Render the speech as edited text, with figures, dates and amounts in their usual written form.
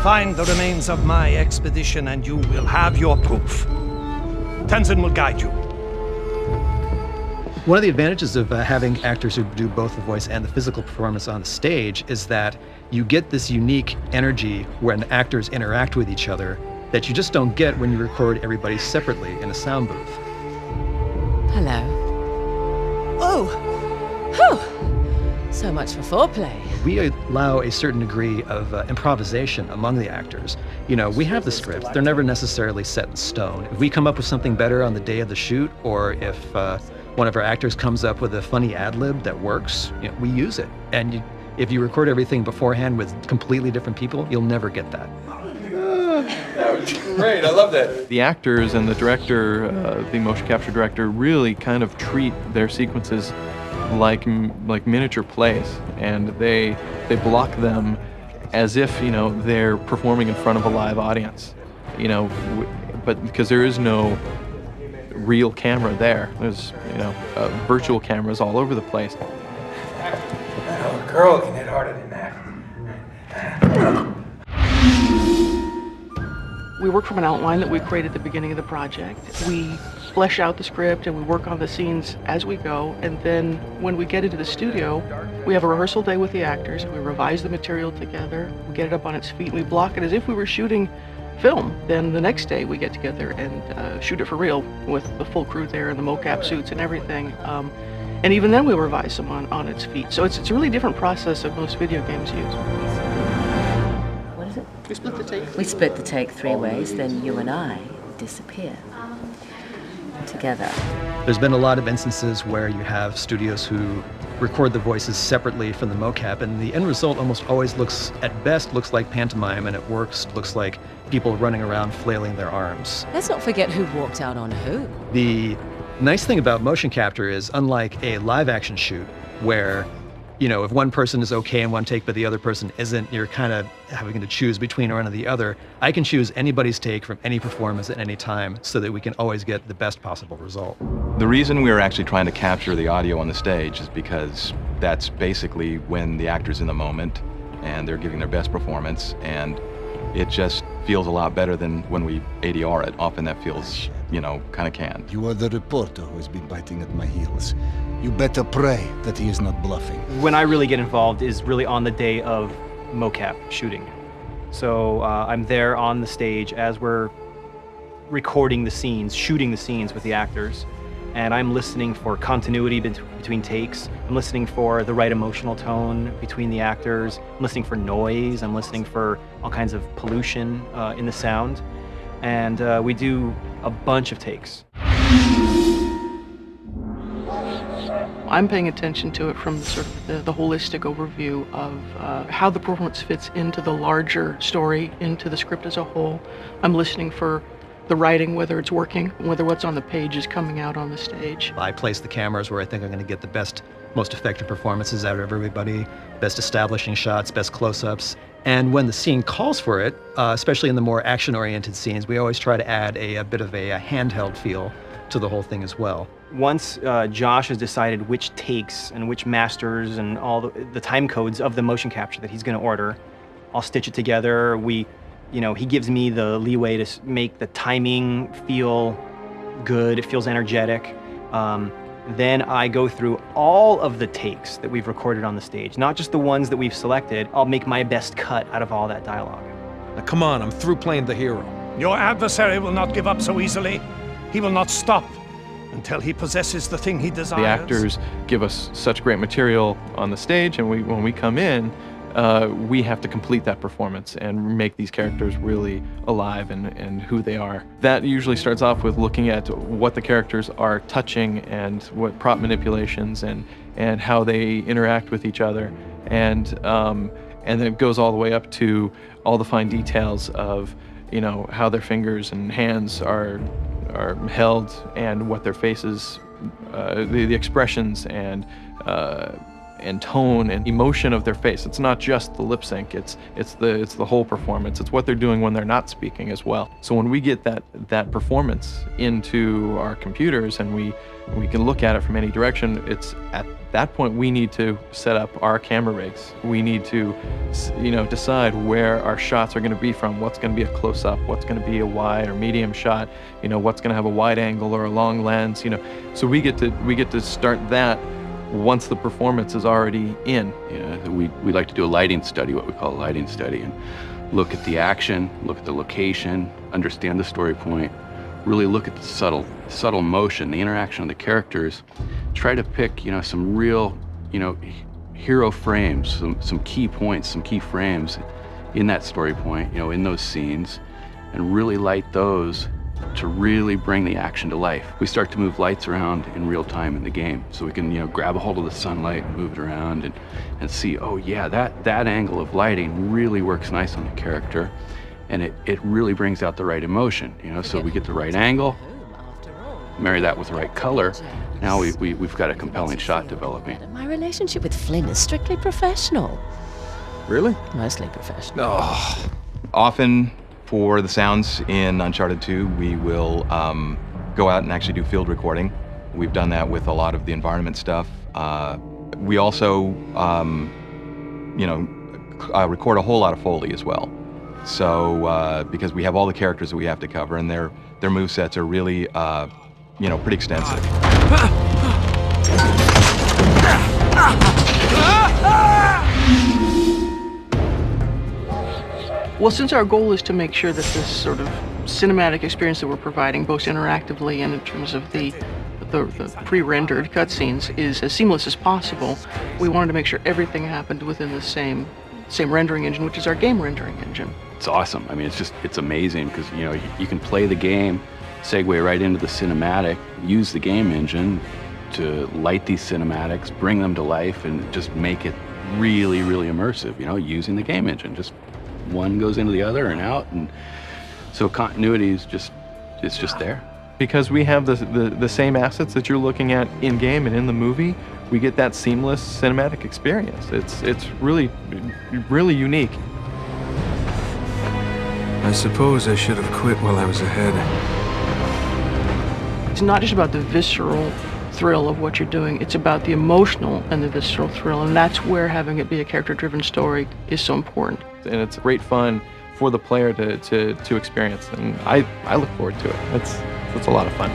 find the remains of my expedition and you will have your proof. Tenzin will guide you. One of the advantages of having actors who do both the voice and the physical performance on the stage is that you get this unique energy when actors interact with each other that you just don't get when you record everybody separately in a sound booth. Hello. Oh! Whew! So much for foreplay. We allow a certain degree of improvisation among the actors. You know, we have the scripts. They're never necessarily set in stone. If we come up with something better on the day of the shoot, or if one of our actors comes up with a funny ad-lib that works, you know, we use it. And if you record everything beforehand with completely different people, you'll never get that. That was great. I love that. The actors and the director, the motion capture director, really kind of treat their sequences like miniature plays, and they block them as if, you know, they're performing in front of a live audience, you know, but because there is no real camera there. There's, you know, virtual cameras all over the place. That old girl can hit harder than that. We work from an outline that we created at the beginning of the project. We flesh out the script and we work on the scenes as we go, and then when we get into the studio, we have a rehearsal day with the actors, we revise the material together, we get it up on its feet, we block it as if we were shooting film. Then the next day we get together and shoot it for real with the full crew there and the mocap suits and everything. And even then we'll revise them on its feet. So it's a really different process than most video games use. What is it? We split the take. We split the take 3 ways, then you and I disappear. Together. There's been a lot of instances where you have studios who record the voices separately from the mocap, and the end result almost always looks, at best, looks like pantomime, and at worst looks like people running around flailing their arms. Let's not forget who walked out on who. The nice thing about motion capture is, unlike a live action shoot where, you know, if one person is okay in one take but the other person isn't, you're kind of having to choose between one or the other. I can choose anybody's take from any performance at any time so that we can always get the best possible result. The reason we were actually trying to capture the audio on the stage is because that's basically when the actor's in the moment and they're giving their best performance, and it just feels a lot better than when we ADR it. Often that feels, you know, kind of canned. You are the reporter who has been biting at my heels. You better pray that he is not bluffing. When I really get involved is really on the day of mocap shooting. So I'm there on the stage as we're recording the scenes, shooting the scenes with the actors, and I'm listening for continuity between takes. I'm listening for the right emotional tone between the actors. I'm listening for noise. I'm listening for all kinds of pollution in the sound. And we do a bunch of takes. I'm paying attention to it from sort of the holistic overview of how the performance fits into the larger story, into the script as a whole. I'm listening for the writing, whether it's working, whether what's on the page is coming out on the stage. I place the cameras where I think I'm going to get the best, most effective performances out of everybody, best establishing shots, best close-ups. And when the scene calls for it, especially in the more action-oriented scenes, we always try to add a bit of a handheld feel to the whole thing as well. Once Josh has decided which takes and which masters and all the time codes of the motion capture that he's going to order, I'll stitch it together. He gives me the leeway to make the timing feel good. It feels energetic. Then I go through all of the takes that we've recorded on the stage, not just the ones that we've selected. I'll make my best cut out of all that dialogue. Now come on, I'm through playing the hero. Your adversary will not give up so easily. He will not stop until he possesses the thing he desires. The actors give us such great material on the stage, and when we come in, we have to complete that performance and make these characters really alive and who they are. That usually starts off with looking at what the characters are touching and what prop manipulations and how they interact with each other. And then it goes all the way up to all the fine details of, you know, how their fingers and hands are held and what their faces, the expressions and and tone and emotion of their face. It's not just the lip sync, it's the whole performance. It's what they're doing when they're not speaking as well. So when we get that performance into our computers and we can look at it from any direction, it's at that point we need to set up our camera rigs. We need to, decide where our shots are going to be from, what's going to be a close-up, what's going to be a wide or medium shot, what's going to have a wide angle or a long lens, So we get to start that once the performance is already in. We like to do a lighting study, what we call a lighting study, and look at the action, look at the location, understand the story point, really look at the subtle motion, the interaction of the characters, try to pick, some real, hero frames, some key points, some key frames in that story point, in those scenes, and really light those to really bring the action to life. We start to move lights around in real time in the game, so we can, grab a hold of the sunlight and move it around and see, oh yeah, that angle of lighting really works nice on the character, and it really brings out the right emotion, so we get the right angle, marry that with the right color. Now we've got a compelling shot developing. My relationship with Flynn is strictly professional. Really? Mostly professional. Oh. Often for the sounds in Uncharted 2, we will go out and actually do field recording. We've done that with a lot of the environment stuff. We also, record a whole lot of Foley as well. So, because we have all the characters that we have to cover, and their movesets are really, pretty extensive. Well, since our goal is to make sure that this sort of cinematic experience that we're providing, both interactively and in terms of the pre-rendered cutscenes, is as seamless as possible, we wanted to make sure everything happened within the same rendering engine, which is our game rendering engine. It's awesome. I mean, it's amazing because, you can play the game, segue right into the cinematic, use the game engine to light these cinematics, bring them to life, and just make it really, really immersive, using the game engine. Just one goes into the other and out, and so continuity is just there. Because we have the same assets that you're looking at in game and in the movie, we get that seamless cinematic experience. It's really, really unique. I suppose I should have quit while I was ahead. It's not just about the visceral thrill of what you're doing, it's about the emotional and the visceral thrill, and that's where having it be a character-driven story is so important. And it's great fun for the player to experience, and I look forward to it. It's a lot of fun.